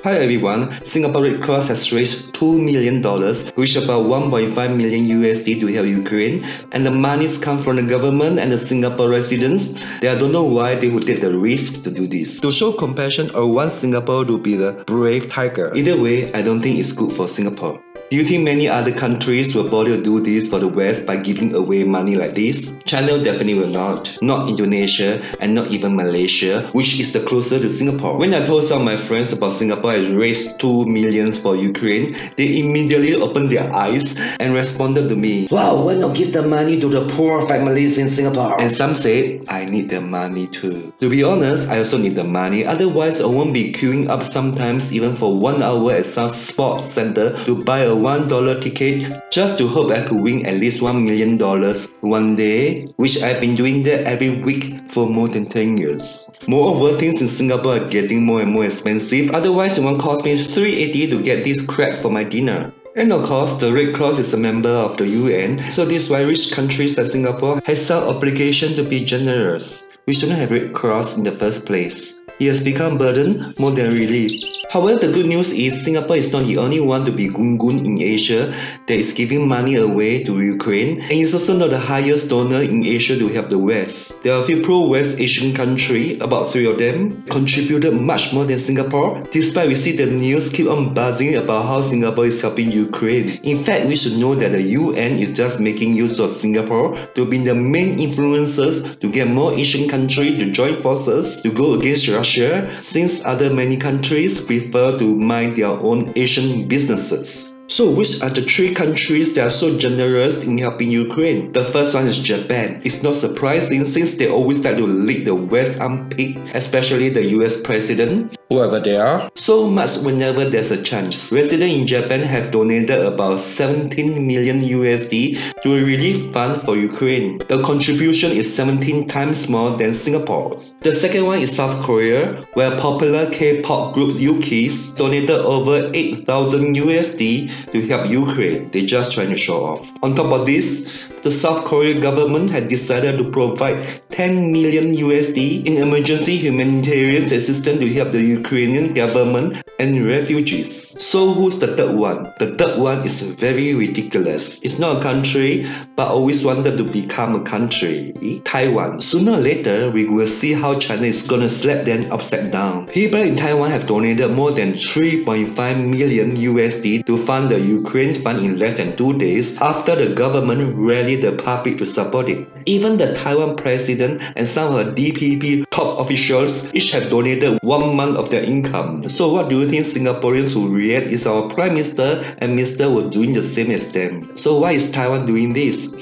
Hi everyone, Singapore Red Cross has raised $2 million, which is about 1.5 million USD to help Ukraine, and the monies come from the government and the Singapore residents. I don't know why they would take the risk to do this. To show compassion or want Singapore to be the brave tiger. Either way, I don't think it's good for Singapore. Do you think many other countries will bother to do this for the West by giving away money like this? China definitely will not. Not Indonesia and not even Malaysia, which is the closer to Singapore. When I told some of my friends about Singapore has raised $2 million for Ukraine, they immediately opened their eyes and responded to me, "Wow, why not give the money to the poor families in Singapore?" And some said, "I need the money too." To be honest, I also need the money, otherwise I won't be queuing up sometimes even for 1 hour at some sports center to buy a $1 ticket just to hope I could win at least $1 million one day, which I've been doing that every week for more than 10 years. Moreover, things in Singapore are getting more and more expensive, otherwise it won't cost me $3.80 to get this crap for my dinner. And of course, the Red Cross is a member of the UN, so this is why rich countries like Singapore has some obligation to be generous. We shouldn't have Red Cross in the first place. It has become a burden more than relief. However, the good news is Singapore is not the only one to be gung-gung in Asia that is giving money away to Ukraine, and is also not the highest donor in Asia to help the West. There are a few pro-West Asian countries, about 3 of them, contributed much more than Singapore, despite we see the news keep on buzzing about how Singapore is helping Ukraine. In fact, we should know that the UN is just making use of Singapore to be the main influencers to get more Asian countries to join forces to go against Russia, since other many countries prefer to mind their own Asian businesses. So which are the 3 countries that are so generous in helping Ukraine? The first one is Japan. It's not surprising since they always like to lick the West armpit, especially the US president, whoever they are, so much whenever there's a chance. Residents in Japan have donated about 17 million USD to a relief fund for Ukraine. The contribution is 17 times more than Singapore's. The second one is South Korea, where popular K-pop group UKIS donated over 8,000 USD to help Ukraine. They're just trying to show off. On top of this, the South Korean government had decided to provide 10 million USD in emergency humanitarian assistance to help the Ukrainian government and refugees. So who's the third one? The third one is very ridiculous. It's not a country, but always wanted to become a country. Taiwan. Sooner or later, we will see how China is gonna slap them upside down. People in Taiwan have donated more than 3.5 million USD to fund the Ukraine fund in less than 2 days after the government rallied the public to support it. Even the Taiwan president and some of her DPP top officials each have donated 1 month of their income. So what do you think Singaporeans will react if our Prime Minister and Minister were doing the same as them? So why is Taiwan doing this?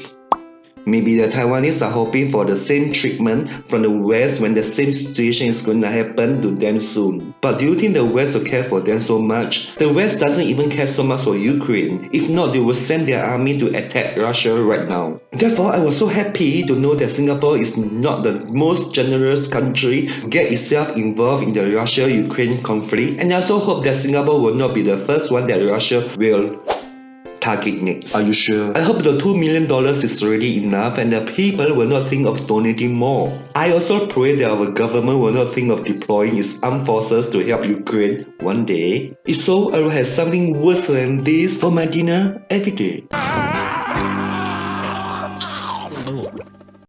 Maybe the Taiwanese are hoping for the same treatment from the West when the same situation is going to happen to them soon. But do you think the West will care for them so much? The West doesn't even care so much for Ukraine. If not, they will send their army to attack Russia right now. Therefore, I was so happy to know that Singapore is not the most generous country to get itself involved in the Russia-Ukraine conflict. And I also hope that Singapore will not be the first one that Russia will target next. Are you sure? I hope the $2 million is already enough and the people will not think of donating more. I also pray that our government will not think of deploying its armed forces to help Ukraine one day. If so, I will have something worse than this for my dinner every day.